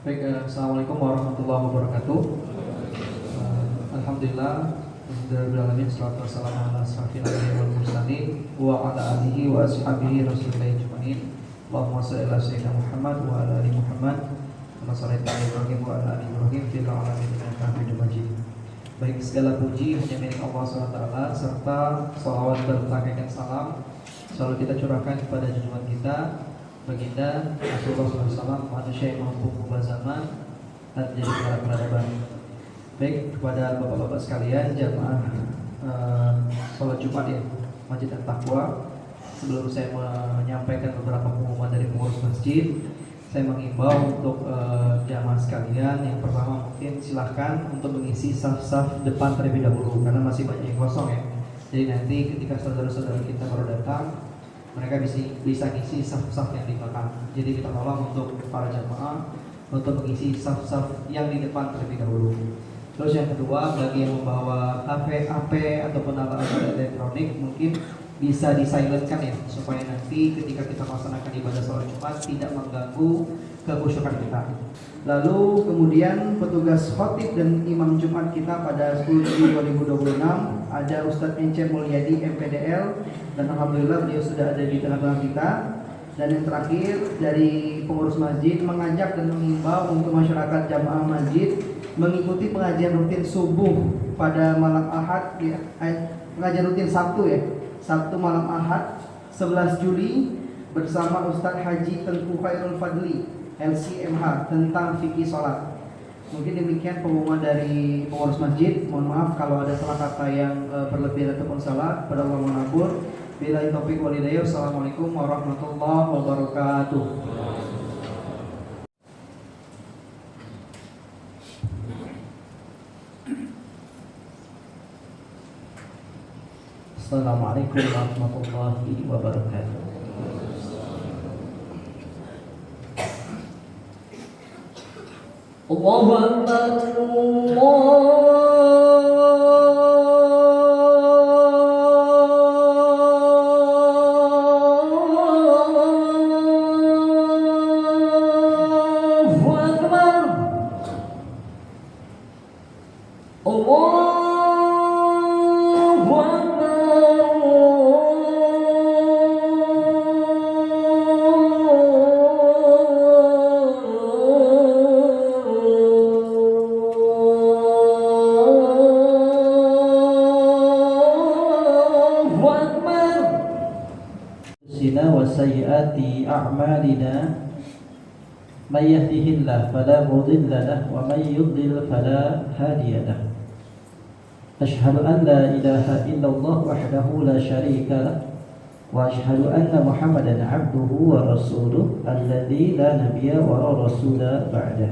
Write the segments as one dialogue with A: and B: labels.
A: Baik, Assalamualaikum warahmatullahi wabarakatuh. Alhamdulillah, Alhamdulillahirrahmanirrahim. Salatu wassalamu ala asrafil anbiya'i wal mursalin wa ala alihi wa ashabihi rasulillah ajma'in. Allahumma shalli ala sayyidina Muhammad wa ala ali Muhammad kama shallaita ala Ibrahim wa ala ali Ibrahim fil alamin innaka Hamidum Majid. Baik, segala puji hanya milik Allah SWT, serta salawat berpakaian salam selalu kita curahkan kepada junjungan kita Baginda Rasulullah SAW, manusia yang mampu mengubah zaman dan menjadi negara peradaban. Baik, kepada bapak-bapak sekalian, jamaah sholat Jumat ya, Masjid At-Taqwa. Sebelum saya menyampaikan beberapa pengumuman dari pengurus masjid, saya mengimbau untuk jamaah sekalian. Yang pertama, mungkin silahkan untuk mengisi saf-saf depan terlebih dahulu, karena masih banyak yang kosong ya. Jadi nanti ketika saudara-saudara kita baru datang, mereka bisa ngisi saf-saf yang di belakang. Jadi kita tolong untuk para jamaah untuk mengisi saf-saf yang di depan terlebih dahulu. Terus yang kedua, bagi yang membawa HP ataupun alat-alat elektronik mungkin bisa disilentkan ya, supaya nanti ketika kita melaksanakan ibadah sholat Jumat tidak mengganggu kekhusyukan kita. Lalu kemudian petugas khotib dan imam Jumat kita pada 10 Juli 2026 ada Ustadz Ence Mulyadi MPDL, dan alhamdulillah beliau sudah ada di tengah-tengah kita. Dan yang terakhir dari pengurus masjid mengajak dan mengimbau untuk masyarakat jamaah masjid mengikuti pengajian rutin subuh pada malam Ahad ya, pengajian rutin Sabtu ya, Sabtu malam Ahad 11 Juli bersama Ustadz Haji Tengku Khairul Fadli LCMH tentang fikih sholat. Mungkin demikian pengumuman dari pengurus masjid. Mohon maaf kalau ada salah kata yang berlebihan ataupun salah. Pada Allah mengampun. Billahi taufiq wal hidayah. Assalamualaikum warahmatullahi wabarakatuh. Assalamualaikum warahmatullahi wabarakatuh. Allahu Akbar, sayyiati a'malina may yahdihillahu fala mudilla lahu wa may yudlil fala hadiya lahu. Asyhadu an la ilaha illallah wahdahu la syarika lahu wa asyhadu anna Muhammadan 'abduhu wa rasuluhu alladzi la nabiyya wa rasula ba'dah.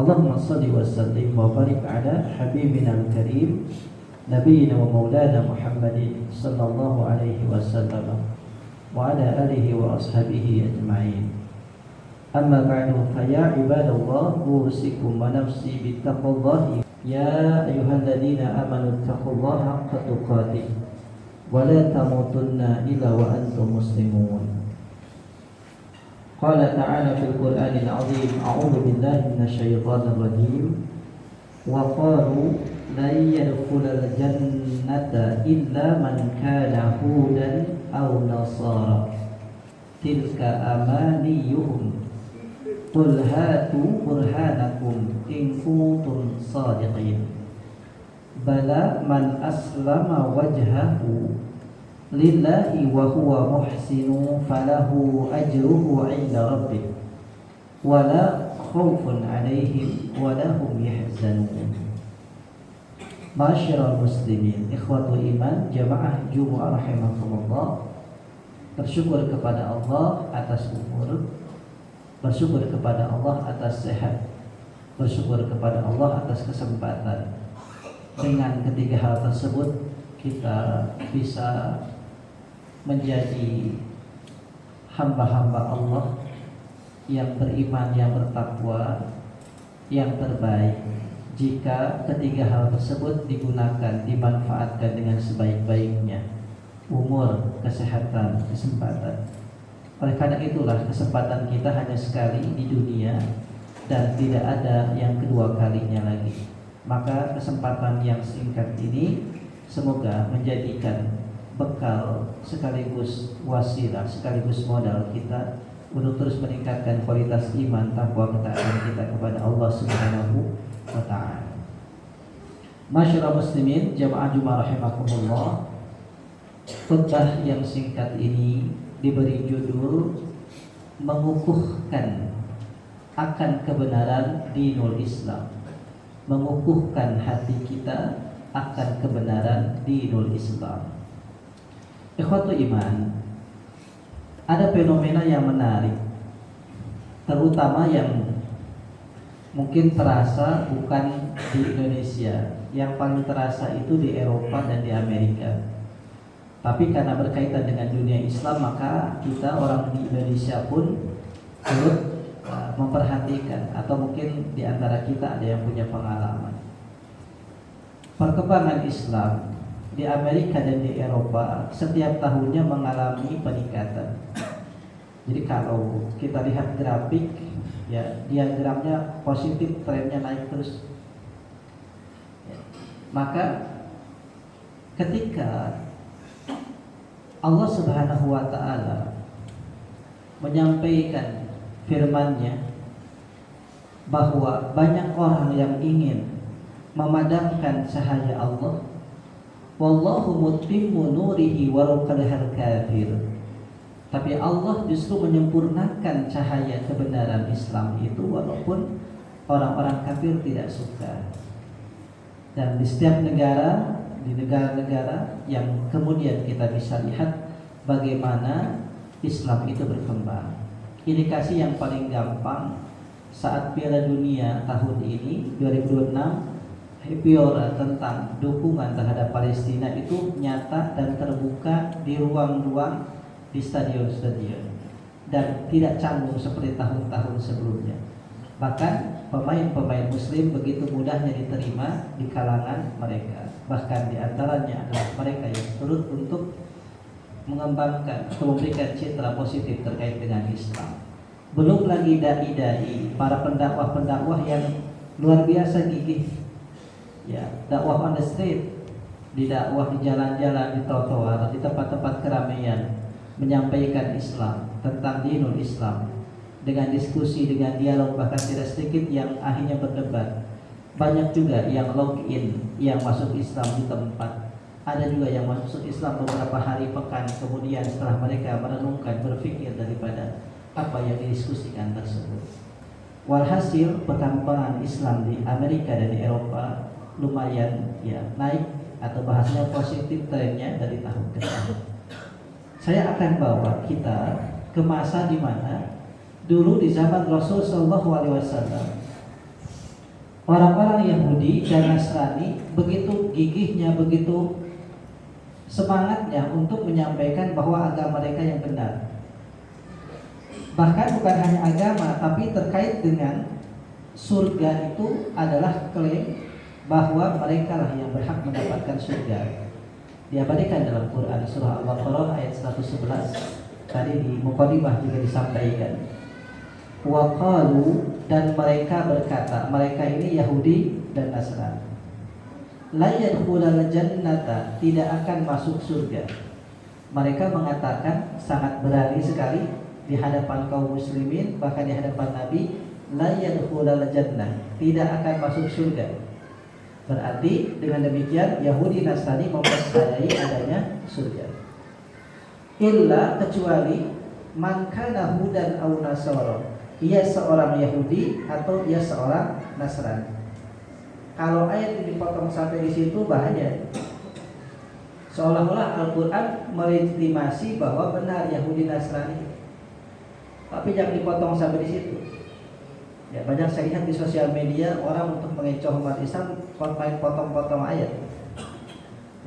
A: Allahumma shalli wa sallim wa barik ala habibina al-karim nabiyyina wa maulana Muhammadin sallallahu alaihi wasallam wa ala alihi wa ashabihi ajma'in. Amma ba'du, fa ya ibadallah, usikum wa nafsi bittaqwallahi ya ayyuhalladzina amanu taqullaha haqqa tuqatih wa la tamutunna illa wa antum muslimun. Qala ta'ala fil Qur'anil 'azim, a'udzu billahi minasyaitonir rajim, wa qalu lan yadkhulal jannata illa man kana hudan aw nasara tilka amaniyuhum qul hatu burhanakum in kuntum shadiqin bala man aslama wajhahu lillahi wa huwa muhsinu falahu ajruhu 'inda rabbih wala khaufun 'alaihim wala hum yahzanun. Masyarul muslimin, ikhwatul iman, jamaah Jumu'ah rahimakumullah. Bersyukur kepada Allah atas umur, bersyukur kepada Allah atas sehat, bersyukur kepada Allah atas kesempatan. Dengan ketiga hal tersebut kita bisa menjadi hamba-hamba Allah yang beriman, yang bertakwa, yang terbaik. Jika ketiga hal tersebut digunakan, dimanfaatkan dengan sebaik-baiknya, umur, kesehatan, kesempatan. Oleh karena itulah kesempatan kita hanya sekali di dunia,
B: dan tidak ada yang kedua kalinya lagi. Maka kesempatan yang singkat ini semoga menjadikan bekal sekaligus wasilah, sekaligus modal kita untuk terus meningkatkan kualitas iman, takwa, ketaatan kita kepada Allah Subhanahu wa taala. Masyarakat muslimin, jamaah Jumat rahimakumullah. Khutbah yang singkat ini diberi judul mengukuhkan akan kebenaran dinul Islam. Mengukuhkan hati kita akan kebenaran dinul Islam. Ikhwatu iman, ada fenomena yang menarik, terutama yang mungkin terasa bukan di Indonesia. Yang paling terasa itu di Eropa dan di Amerika. Tapi karena berkaitan dengan dunia Islam, maka kita orang di Indonesia pun turut memperhatikan, atau mungkin di antara kita ada yang punya pengalaman. Perkembangan Islam di Amerika dan di Eropa setiap tahunnya mengalami peningkatan. Jadi kalau kita lihat grafik, ya diagramnya positif, trennya naik terus. Maka ketika Allah Subhanahu wa taala menyampaikan firman-Nya bahwa banyak orang yang ingin memadamkan cahaya Allah, wallahu mutimmu nurihi walau karihal kafir. Tapi Allah justru menyempurnakan cahaya kebenaran Islam itu walaupun orang-orang kafir tidak suka. Dan di setiap negara, di negara-negara yang kemudian kita bisa lihat bagaimana Islam itu berkembang. Indikasi yang paling gampang saat Piala Dunia tahun ini 2026, Piora tentang dukungan terhadap Palestina itu nyata dan terbuka di ruang-ruang di stadion-stadion dan tidak canggung seperti tahun-tahun sebelumnya. Bahkan pemain-pemain muslim begitu mudahnya diterima di kalangan mereka. Bahkan di antaranya adalah mereka yang turut untuk mengembangkan atau memberikan citra positif terkait dengan Islam. Belum lagi dai-dai, para pendakwah-pendakwah yang luar biasa gigih. Ya, dakwah on the street, didakwah di jalan-jalan, di trotoar, di tempat-tempat keramaian, menyampaikan Islam, tentang dinul Islam, dengan diskusi, dengan dialog, bahkan tidak sedikit yang akhirnya berdebat. Banyak juga yang login, yang masuk Islam di tempat. Ada juga yang masuk Islam beberapa hari, pekan, kemudian setelah mereka merenungkan, berpikir daripada apa yang didiskusikan tersebut. Walhasil perkembangan Islam di Amerika dan di Eropa lumayan ya naik, atau bahasanya positif trennya dari tahun ke tahun. Saya akan bawa kita ke masa di mana dulu di zaman Rasul Shallallahu Alaihi Wasallam, orang-orang Yahudi dan Nasrani begitu gigihnya, begitu semangatnya untuk menyampaikan bahwa agama mereka yang benar. Bahkan bukan hanya agama, tapi terkait dengan surga itu adalah klaim bahwa mereka lah yang berhak mendapatkan surga. Diabadikan dalam Quran surah Al-Baqarah ayat 111. Tadi di Muqaddimah juga disampaikan. Wa qalu, dan mereka berkata, mereka ini Yahudi dan Nasrani, la yadkhulul jannata, tidak akan masuk surga. Mereka mengatakan sangat berani sekali di hadapan kaum muslimin, bahkan di hadapan Nabi, la yadkhulul jannah, tidak akan masuk surga. Berarti dengan demikian Yahudi Nasrani mempercayai adanya surga. Illa, kecuali man kana hudan aw nasara, ia seorang Yahudi atau ia seorang Nasrani. Kalau ayat ini dipotong sampai di situ bahaya. Seolah-olah Al-Quran melegitimasi bahwa benar Yahudi Nasrani. Tapi jangan dipotong sampai di situ. Ya, banyak saya lihat di sosial media orang untuk mengecoh umat Islam main potong-potong ayat.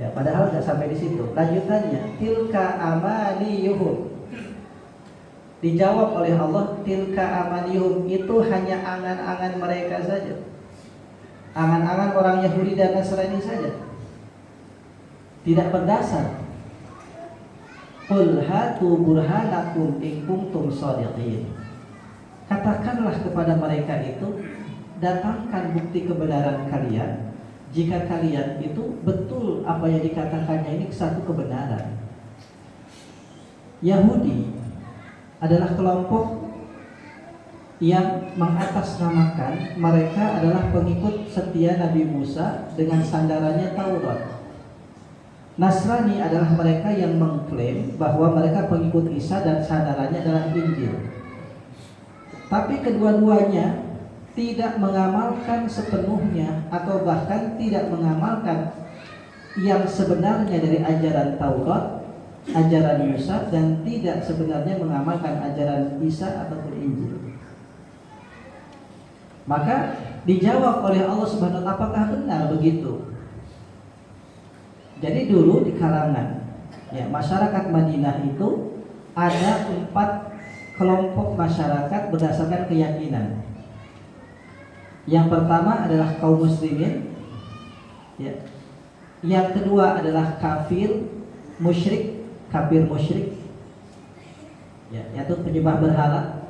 B: Ya, padahal tidak sampai di situ. Lanjutannya, tilka amaniyuhum. Dijawab oleh Allah, tilka amaniyuhum, itu hanya angan-angan mereka saja. Angan-angan orang Yahudi dan Nasrani saja. Tidak berdasar. Qul hatu burhanakum in kuntum shadiqin. katakanlah kepada mereka itu, datangkan bukti kebenaran kalian jika kalian itu betul apa yang dikatakannya ini satu kebenaran. Yahudi adalah kelompok yang mengatasnamakan mereka adalah pengikut setia Nabi Musa dengan sandarannya Taurat. Nasrani adalah mereka yang mengklaim bahwa mereka pengikut Isa dan sandarannya adalah Injil. Tapi kedua-duanya tidak mengamalkan sepenuhnya atau bahkan tidak mengamalkan yang sebenarnya dari ajaran Taurat, ajaran Musa, dan tidak sebenarnya mengamalkan ajaran Isa ataupun Injil. Maka dijawab oleh Allah Subhanahu wa taala, apakah benar begitu? Jadi dulu di kalangan masyarakat Madinah itu ada 4 kelompok masyarakat berdasarkan keyakinan. Yang pertama adalah kaum muslimin, yang kedua adalah kafir musyrik, yaitu penyembah berhala.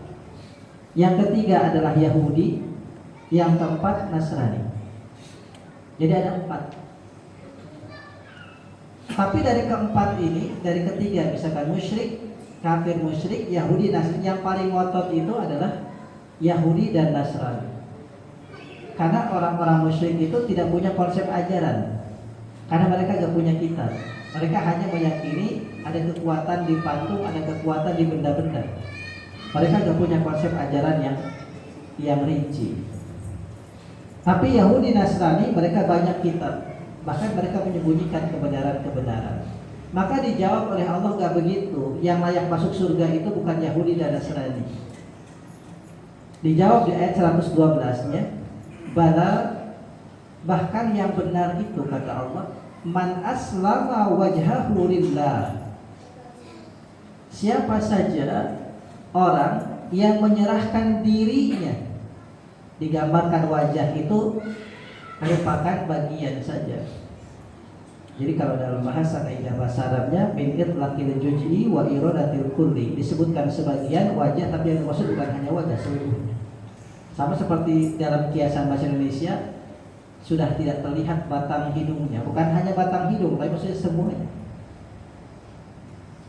B: Yang ketiga adalah Yahudi, yang keempat Nasrani. Jadi ada 4. Tapi dari keempat ini, dari ketiga misalkan musyrik, kafir musyrik, Yahudi, Nasrani, yang paling ngotot itu adalah Yahudi dan Nasrani. Karena orang-orang musyrik itu tidak punya konsep ajaran, karena mereka gak punya kitab. Mereka hanya meyakini ada kekuatan di patung, ada kekuatan di benda-benda. Mereka gak punya konsep ajaran yang rinci. Tapi Yahudi Nasrani mereka banyak kitab, bahkan mereka menyembunyikan kebenaran-kebenaran. Maka dijawab oleh Allah, gak begitu. Yang layak masuk surga itu bukan Yahudi dan Nasrani. Dijawab di ayat 112-nya, bahkan yang benar itu, kata Allah, man aslama wajhahu lillah. Siapa saja orang yang menyerahkan dirinya. Digambarkan wajah itu merupakan bagian saja. Jadi kalau dalam bahasa kaidah bahasa Arabnya, min itlaqil juz'i wa iradatil kulli, disebutkan sebagian wajah, tapi yang dimaksud bukan hanya wajah, seluruhnya. Sama seperti dalam kiasan bahasa Indonesia, sudah tidak terlihat batang hidungnya, bukan hanya batang hidung, tapi maksudnya semuanya.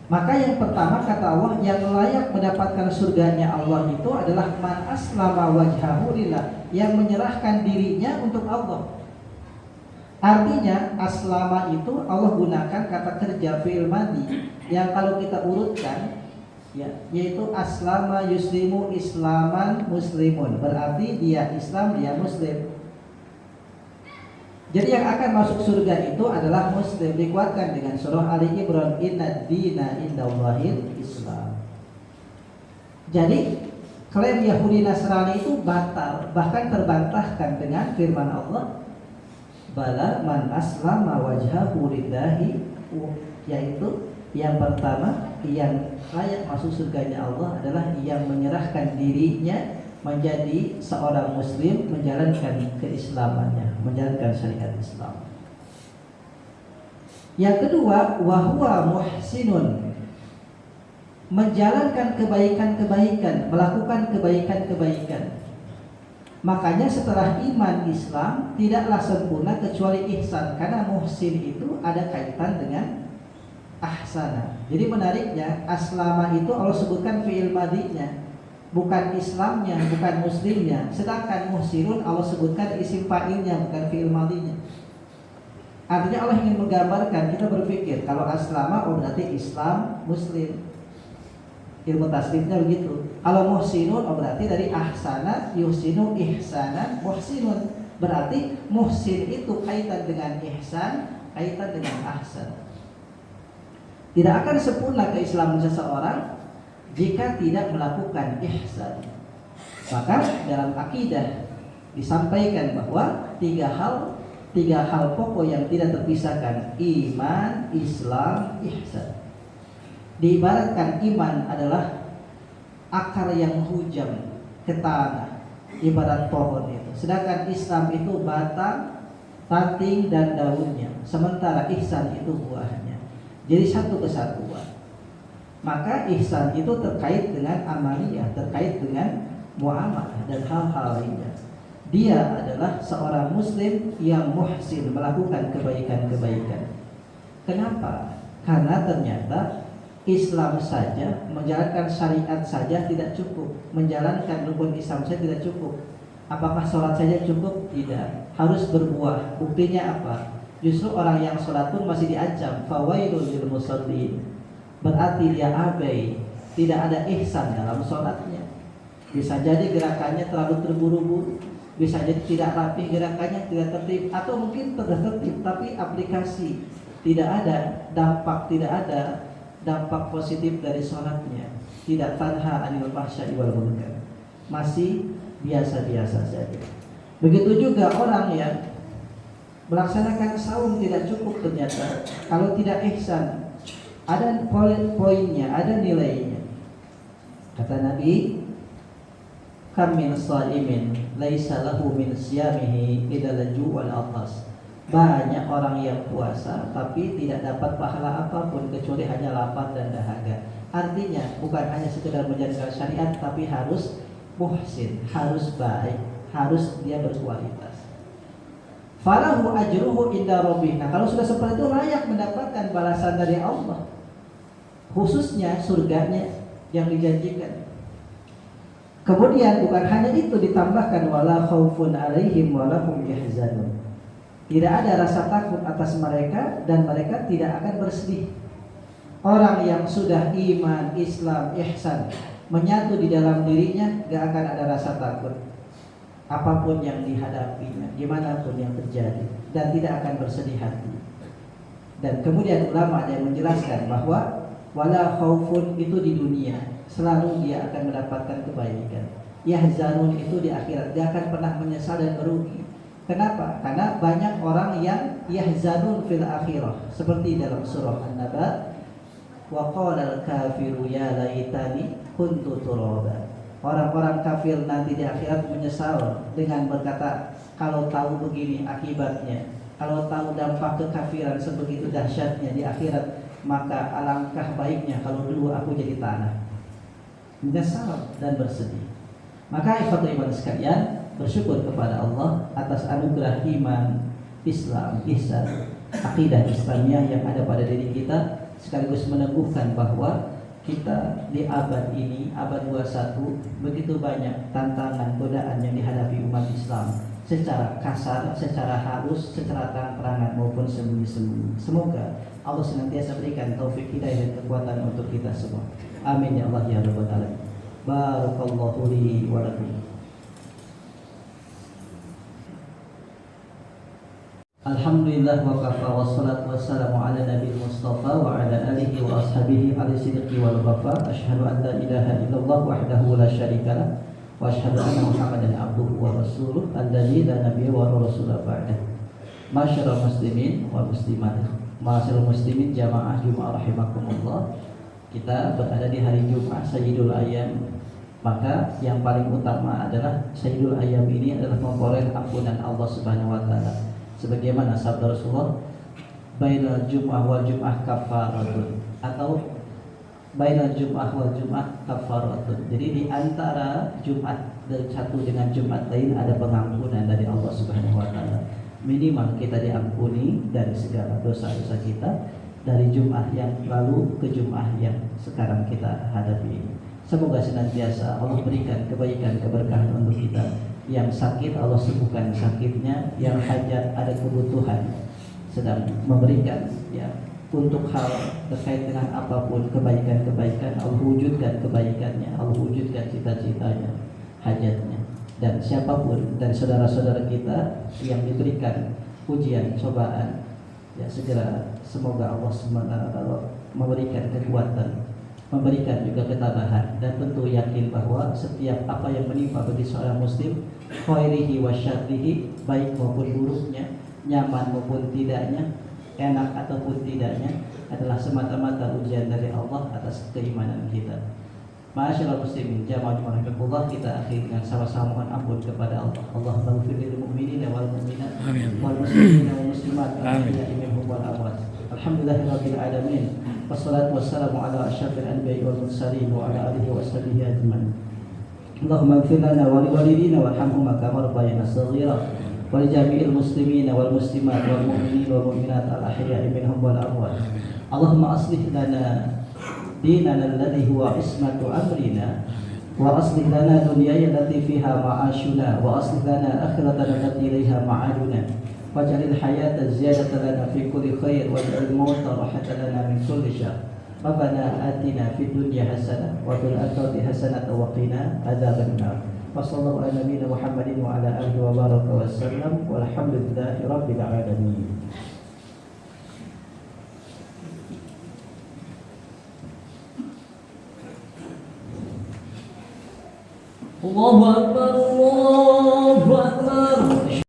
B: Maka yang pertama kata Allah, yang layak mendapatkan surganya Allah itu adalah man aslama wajhahu lillah, yang menyerahkan dirinya untuk Allah. Artinya aslama itu Allah gunakan kata kerja fi'il madhi yang kalau kita urutkan yaitu aslama yuslimu islaman muslimun, berarti dia Islam, dia muslim. Jadi yang akan masuk surga itu adalah muslim, dikuatkan dengan surah Ali Imran, inna dina indallahil Islam. Jadi klaim Yahudi Nasrani itu batal, bahkan terbantahkan dengan firman Allah, bala man aslama wajhahu lillahi, yaitu yang pertama yang layak masuk surganya Allah adalah yang menyerahkan dirinya menjadi seorang muslim, menjalankan keislamannya, menjalankan syariat Islam. Yang kedua, wahwa muhsinun, menjalankan kebaikan-kebaikan, melakukan kebaikan-kebaikan. Makanya setelah iman Islam tidaklah sempurna kecuali ihsan, karena muhsin itu ada kaitan dengan ahsana. Jadi menariknya, aslama itu Allah sebutkan fi'il madhinya, bukan Islamnya, bukan muslimnya. Sedangkan muhsinun Allah sebutkan isim fa'ilnya, bukan fi'il madhinya. Artinya Allah ingin menggambarkan, kita berpikir kalau aslama berarti Islam, muslim. Ilmu tasrifnya begitu. Kalau muhsinun berarti dari ahsana yuhsinu ihsanan muhsinun. Berarti muhsin itu kaitan dengan ihsan, kaitan dengan ahsan. Tidak akan sempurna keislaman seseorang jika tidak melakukan ihsan. Maka dalam akidah disampaikan bahwa tiga hal pokok yang tidak terpisahkan, iman, Islam, ihsan. Diibaratkan iman adalah akar yang menghujam ke tanah, ibarat pohon itu. Sedangkan Islam itu batang, ranting dan daunnya. Sementara ihsan itu buahnya. Jadi satu kesatuan. Maka ihsan itu terkait dengan amaliyah, terkait dengan muamalah dan hal-hal lainnya. Dia adalah seorang muslim yang muhsin, melakukan kebaikan-kebaikan. Kenapa? Karena ternyata Islam saja, menjalankan syariat saja tidak cukup, menjalankan rukun Islam saja tidak cukup. Apakah sholat saja cukup? Tidak, harus berbuah. Buktinya apa? Justru orang yang sholat pun masih diancam, fawailul lil musallin. Berarti dia abai, tidak ada ihsan dalam sholatnya. Bisa jadi gerakannya terlalu terburu-buru, bisa jadi tidak rapi gerakannya, tidak tertib, atau mungkin sudah tertib tapi aplikasi tidak ada dampak positif dari sholatnya, tidak tanha anil fahsya'i wal munkar, masih biasa-biasa saja. Begitu juga orang yang melaksanakan saum tidak cukup, ternyata kalau tidak ihsan, ada poinnya, ada nilainya. Kata Nabi, kam min shaimin laisa lahu min siyamihi illa laju wal atas. Banyak orang yang puasa tapi tidak dapat pahala apapun kecuali hanya lapar dan dahaga. Artinya bukan hanya sekedar menjalankan syariat, tapi harus muhsin, harus baik, harus dia berkualitas. Falahu ajruhu inda rabbih. Nah, kalau sudah seperti itu layak mendapatkan balasan dari Allah, khususnya surganya yang dijanjikan. Kemudian bukan hanya itu, ditambahkan wala khaufun alaihim wala hum yahzanun. Tidak ada rasa takut atas mereka dan mereka tidak akan bersedih. Orang yang sudah iman, Islam, ihsan menyatu di dalam dirinya, gak akan ada rasa takut apapun yang dihadapinya, gimana pun yang terjadi, dan tidak akan bersedih hati. Dan kemudian ulama ada yang menjelaskan bahwa wala khaufun itu di dunia, selalu dia akan mendapatkan kebaikan. Yahzanun itu di akhirat, dia akan pernah menyesal dan merugi. Kenapa? Karena banyak orang yang yahzanun fil akhirah, seperti dalam surah An-Naba, wa qala al-kafiru ya laitani kuntu turaba. Orang-orang kafir nanti di akhirat menyesal dengan berkata, kalau tahu begini akibatnya, kalau tahu dampak kekafiran sebegitu dahsyatnya di akhirat, maka alangkah baiknya kalau dulu aku jadi tanah. Menyesal dan bersedih. Maka ikhwatul iman sekalian, bersyukur kepada Allah atas anugerah iman, Islam, ihsan, akidah Islamiyah yang ada pada diri kita, sekaligus meneguhkan bahwa kita di abad ini, abad 21, begitu banyak tantangan, godaan yang dihadapi umat Islam, secara kasar, secara halus, secara terang-terangan maupun sembunyi-sembunyi. Semoga Allah senantiasa berikan taufik hidayah dan kekuatan untuk kita semua. Amin ya Allah ya Rabbal alamin. Barakallahu li wa lakum. Alhamdulillah wa kafa wassalatu wassalamu ala nabi mustafa wa ala alihi wa ashabihi ala sidqi wal wafa. Asyhadu an la ilaha illallah wahdahu la syarika lah wa asyhadu anna Muhammadan abduhu wa rasuluh alladzi la nabiyya wa rasula ba'dah. Masyarul muslimin wal muslimat, masyarul muslimin jamaah Jumat rahimakumullah. Kita berada di hari Jumat Sayyidul Ayyam. Maka yang paling utama adalah Sayyidul Ayyam ini adalah memperoleh ampunan Allah Subhanahu wa taala. Sebagaimana sabda Rasulullah, bainal jum'ah wal jum'ah kafaratun, atau bainal jum'ah wal jum'ah kafaratun. Jadi di antara Jumat dari satu dengan Jumat lain ada pengampunan dari Allah Subhanahu wa taala. Minimal kita diampuni dari segala dosa-dosa kita dari Jumat yang lalu ke Jumat yang sekarang kita hadapi ini. Semoga senantiasa Allah berikan kebaikan, keberkahan untuk kita. Yang sakit Allah sembuhkan sakitnya, yang hajat ada kebutuhan sedang memberikan ya untuk hal terkait dengan apapun kebaikan-kebaikan, Allah wujudkan kebaikannya, Allah wujudkan cita-citanya, hajatnya. Dan siapapun dari saudara-saudara kita yang diberikan ujian, cobaan, ya segera semoga Allah SWT memberikan kekuatan, memberikan juga ketabahan, dan tentu yakin bahwa setiap apa yang menimpa bagi seorang muslim, khairihi wa syarrihi, baik maupun buruknya, nyaman maupun tidaknya, enak ataupun tidaknya, adalah semata-mata ujian dari Allah atas keimanan kita. Ma'asyiral muslimin jamaah rahimakumullah, kita akhiri dengan sama-sama mohon ampun kepada Allah. Allahumma ighfir lil mu'minina wal mu'minat wal muslimina wal muslimat al-ahya'i minhum wal amwat. Alhamdulillahirabbil alamin. Wassalatu wassalamu ala asyrafil anbiya'i wal mursalin wa ala alihi wa sahbihi ajmain. اللهم اغفر لنا ولوالدينا وارحمهما كما ربيانا صغيرا ولجميع المسلمين والمسلمات والمؤمنين والمؤمنات الأحياء منهم والأموات. اللهم أصلح لنا ديننا الذي هو عصمة أمرنا وأصلح لنا دنيانا التي فيها معاشنا وأصلح لنا آخرتنا التي إليها معادنا واجعل الحياة زيادة لنا في كل خير واجعل الموت راحة لنا من كل شر. ربنا آتنا في الدنيا حسنة وفي الآخرة حسنة وقنا عذاب النار. وصلى الله على نبينا محمد وعلى آله وبارك وسلم والحمد لله رب العالمين.
C: الله أكبر.